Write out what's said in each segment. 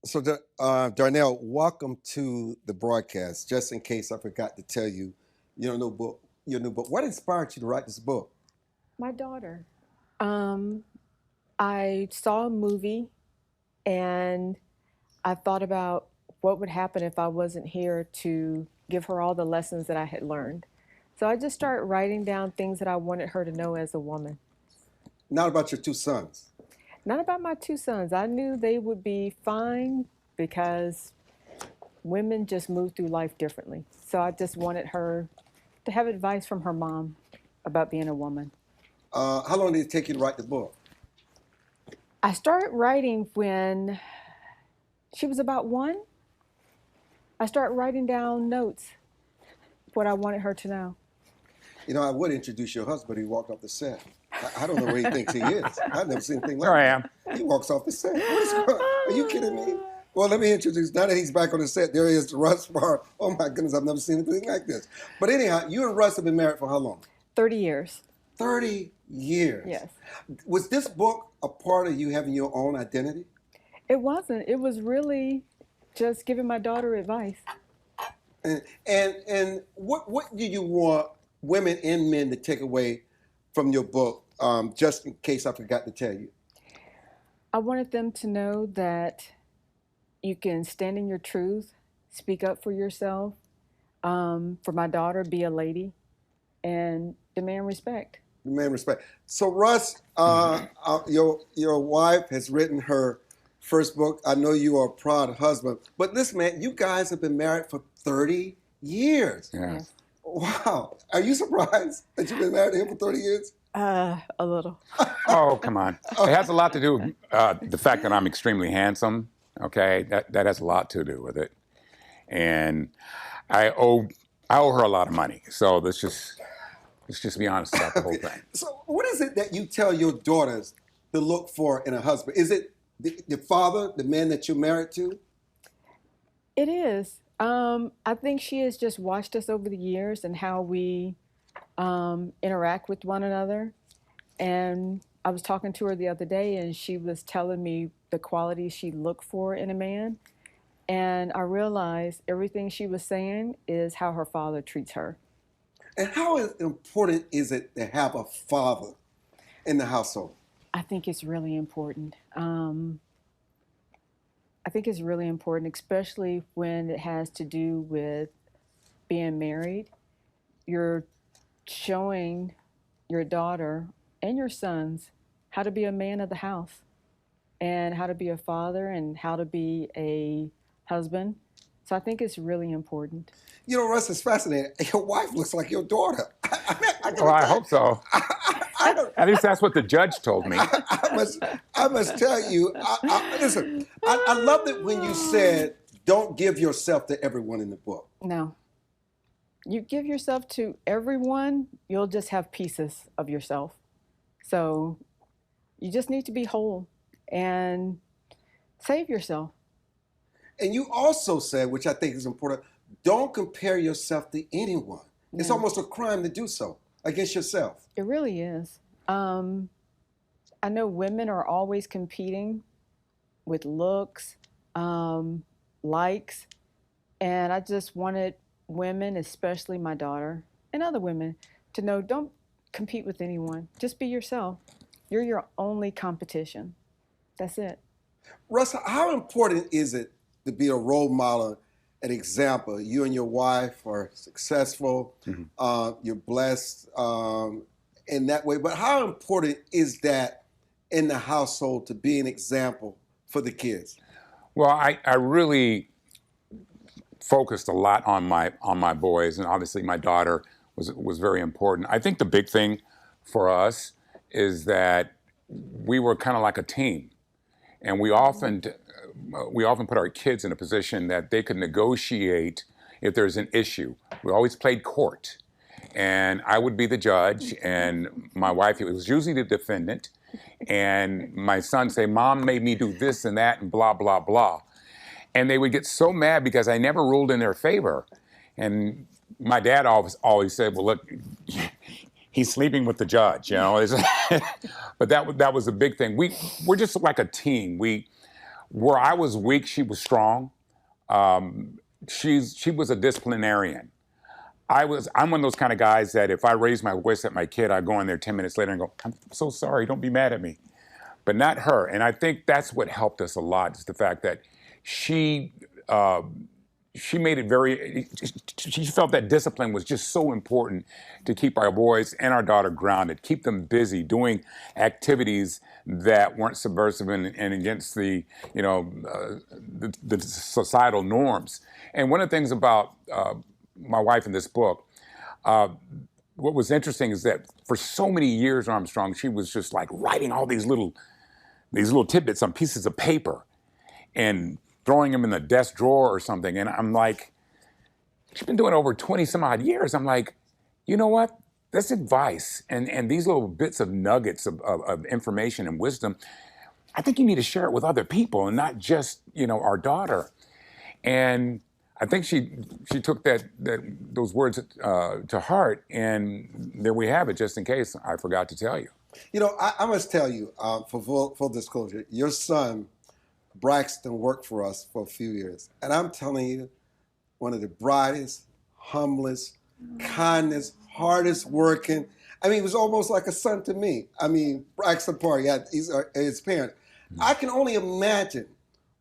So, Darnell, welcome to the broadcast. Just in case I forgot to tell you, your new book, your new book. What inspired you to write this book? My daughter. Um, I saw a movie and I thought about what would happen if I wasn't here to give her all the lessons that I had learned. So I just started writing down things that I wanted her to know as a woman. Not about your two sons. Not about my two sons. I knew they would be fine because women just move through life differently. So I just wanted her to have advice from her mom about being a woman. How long did it take you to write the book? I started writing when she was about one. I started writing down notes, what I wanted her to know. You know, I would introduce your husband. He walked off the set. I don't know where he thinks he is. I've never seen anything like Here I that. am. He walks off the set. What is going on? Are you kidding me? Well, let me introduce. Now that he's back on the set, there he is, Russ Parr. Oh my goodness, I've never seen anything like this. But anyhow, you and Russ have been married for how long? 30 years. 30 years. Yes. Was this book a part of you having your own identity? It wasn't. It was really just giving my daughter advice. And what do you want women and men to take away from your book? Just in case I forgot to tell you. I wanted them to know that you can stand in your truth, speak up for yourself. For my daughter, be a lady and demand respect. Man, respect. So Russ, your wife has written her first book. I know you are a proud husband, but listen, man, you guys have been married for 30 years. Yeah. Yes. Wow. Are you surprised that you've been married to him for 30 years? A little. Oh, come on. It has a lot to do with the fact that I'm extremely handsome. Okay, that has a lot to do with it, and I owe her a lot of money. So let's just be honest about the whole thing. So what is it that you tell your daughters to look for in a husband? Is it the father, the man that you're married to? It is. I think she has just watched us over the years and how we interact with one another. And I was talking to her the other day, and she was telling me the qualities she looked for in a man. And I realized everything she was saying is how her father treats her. And how important is it to have a father in the household? I think it's really important. I think it's really important, especially when it has to do with being married. You're showing your daughter and your sons how to be a man of the house and how to be a father and how to be a husband. So I think it's really important. You know, Russ, it's fascinating. Your wife looks like your daughter. Well, I hope so. I, At least that's what the judge told me. I must tell you, listen, I loved it when you said, don't give yourself to everyone in the book. No, you give yourself to everyone, you'll just have pieces of yourself. So you just need to be whole and save yourself. And you also said, which I think is important, don't compare yourself to anyone. It's No, almost a crime to do so against yourself. it really is. I know women are always competing with looks, um, likes, and I just wanted women, especially my daughter and other women, to know don't compete with anyone. Just be yourself. You're your only competition. That's it. Russ, how important is it to be a role model, an example? You and your wife are successful, Mhm. you're blessed in that way, but how important is that in the household to be an example for the kids? Well, I really focused a lot on my boys, and obviously my daughter was very important. I think the big thing for us is that we were kind of like a team, and we often put our kids in a position that they could negotiate if there's an issue. We always played court, and I would be the judge, and my wife, it was usually the defendant, and my son say, "Mom made me do this and that and blah blah blah," and they would get so mad because I never ruled in their favor, and my dad always said, "Well, look." He's sleeping with the judge, you know. But that was a big thing. We're just like a team. where I was weak, she was strong. She was a disciplinarian. I'm one of those kind of guys that if I raise my voice at my kid, I go in there 10 minutes later and go, I'm so sorry, don't be mad at me. But not her. And I think that's what helped us a lot, is the fact that she uh, she made it very, she felt that discipline was just so important to keep our boys and our daughter grounded, keep them busy doing activities that weren't subversive and against the societal norms. And one of the things about my wife in this book, what was interesting is that for so many years, Armstrong, she was just like writing all these little tidbits on pieces of paper and throwing them in the desk drawer or something. And I'm like, she's been doing it over 20 some odd years. I'm like, you know what? This advice and these little bits of nuggets of information and wisdom, I think you need to share it with other people and not just, our daughter. And I think she took those words to heart, and there we have it, just in case I forgot to tell you. I must tell you, for full disclosure, your son, Braxton, worked for us for a few years. And I'm telling you, one of the brightest, humblest, kindest, hardest working. I mean, he was almost like a son to me. I mean, Braxton Parr, he's his parent. I can only imagine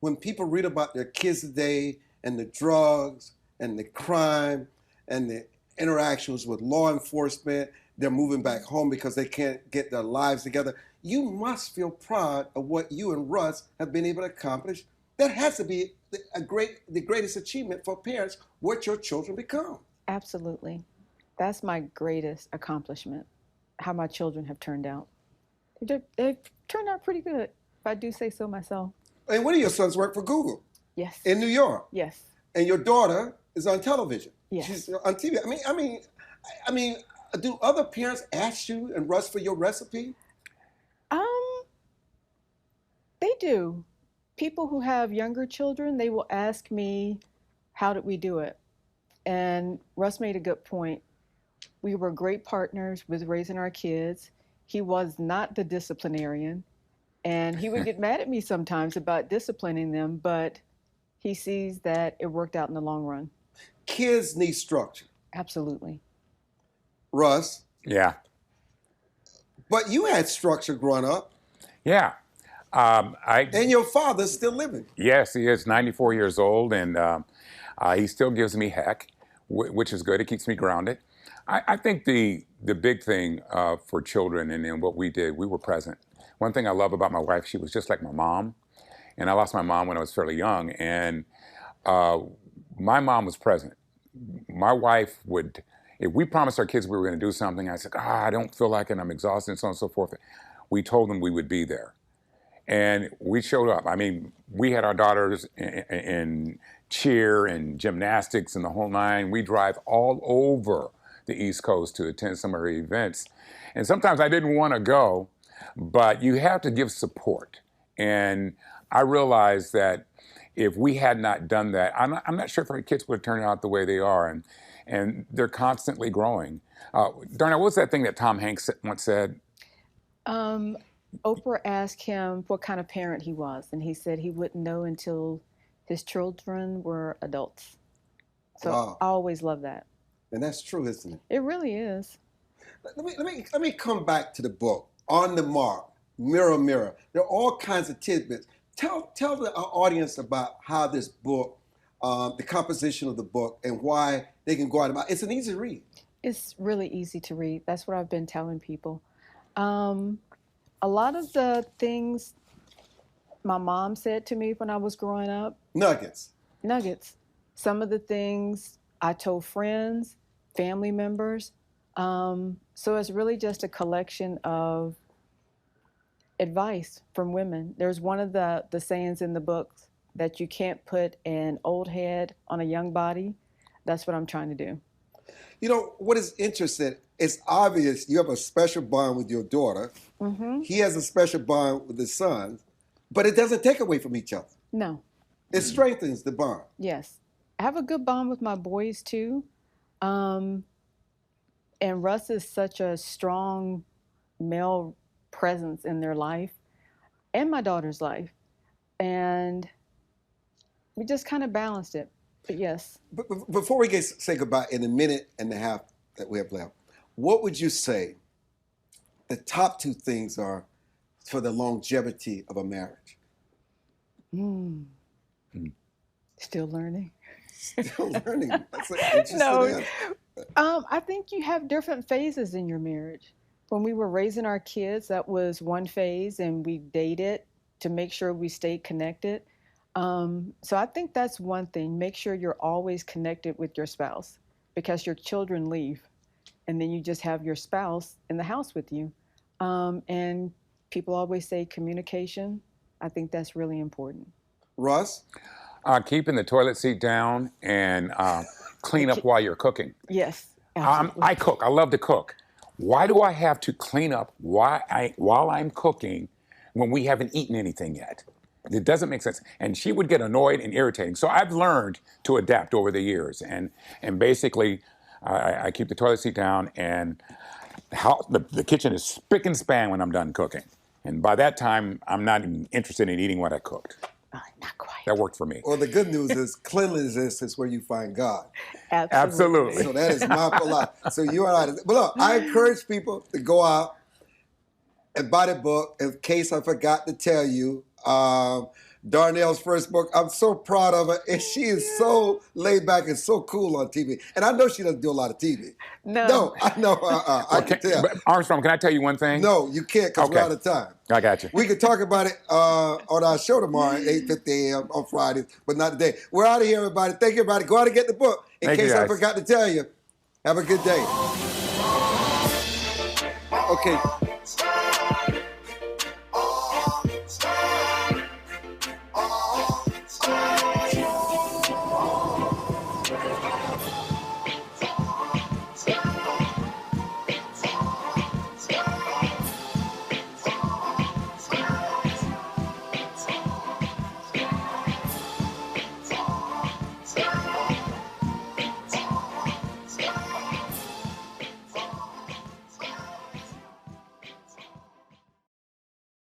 when people read about their kids today and the drugs and the crime and the interactions with law enforcement. They're moving back home because they can't get their lives together. You must feel proud of what you and Russ have been able to accomplish. That has to be the greatest achievement for parents, what your children become. Absolutely. That's my greatest accomplishment, how my children have turned out. They've turned out pretty good, if I do say so myself. And one of your sons worked for Google. Yes. In New York. Yes. And your daughter is on television. Yes. She's on TV. I mean, do other parents ask you and Russ for your recipe? They do. People who have younger children, they will ask me, how did we do it? And Russ made a good point. We were great partners with raising our kids. He was not the disciplinarian, and he would get mad at me sometimes about disciplining them, but he sees that it worked out in the long run. Kids need structure. Absolutely. Russ? Yeah. But you had structure growing up. Yeah. And your father's still living. Yes, he is 94 years old, and he still gives me heck, which is good. It keeps me grounded. I think the big thing for children and what we did, we were present. One thing I love about my wife, she was just like my mom. And I lost my mom when I was fairly young, and my mom was present. My wife would, if we promised our kids we were going to do something, I said, I don't feel like it, I'm exhausted, and so on and so forth. We told them we would be there. And we showed up. I mean, we had our daughters in cheer and gymnastics and the whole nine. We drive all over the East Coast to attend some of our events. And sometimes I didn't want to go, but you have to give support. And I realized that if we had not done that, I'm not sure if our kids would have turned out the way they are. And they're constantly growing. Darnell, what was that thing that Tom Hanks once said? Oprah asked him what kind of parent he was, and he said he wouldn't know until his children were adults. So wow. I always love that. And that's true, isn't it? It really is. Let me come back to the book, On the Mark, Mirror, Mirror. There are all kinds of tidbits. Tell the audience about how this book, the composition of the book, and why they can go out and buy it. It's an easy read. It's really easy to read. That's what I've been telling people. A lot of the things my mom said to me when I was growing up. Nuggets. Some of the things I told friends, family members. So it's really just a collection of advice from women. There's one of the sayings in the book that you can't put an old head on a young body. That's what I'm trying to do. What is interesting, it's obvious you have a special bond with your daughter. Mm-hmm. He has a special bond with his son, but it doesn't take away from each other. No. It strengthens the bond. Yes. I have a good bond with my boys, too. And Russ is such a strong male presence in their life and my daughter's life. and we just kind of balanced it. But yes. But before we say goodbye, in a minute and a half that we have left, what would you say the top two things are for the longevity of a marriage? Still learning. Still learning. That's interesting. No, I think you have different phases in your marriage. When we were raising our kids, that was one phase, and we dated to make sure we stayed connected. So I think that's one thing. Make sure you're always connected with your spouse, because your children leave, and then you just have your spouse in the house with you. And people always say communication. I think that's really important. Russ? Keeping the toilet seat down and clean up while you're cooking. Yes, absolutely. I cook. I love to cook. Why do I have to clean up while I'm cooking when we haven't eaten anything yet? It doesn't make sense. And she would get annoyed and irritating. So I've learned to adapt over the years. And basically, I keep the toilet seat down, and the kitchen is spick and span when I'm done cooking. And by that time, I'm not even interested in eating what I cooked. Not quite. That worked for me. Well, the good news is cleanliness is where you find God. Absolutely. So that is my philosophy. So you are right. But look, I encourage people to go out and buy the book. In case I forgot to tell you, Darnell's first book. I'm so proud of her, and she is so laid back and so cool on TV. And I know she doesn't do a lot of TV. No, I know. I can tell. Armstrong, can I tell you one thing? No, you can't, because we're out of time. I got you. We can talk about it on our show tomorrow at 8:50 a.m. on Fridays, but not today. We're out of here, everybody. Thank you, everybody. Go out and get the book. In case I forgot to tell you, have a good day. Okay.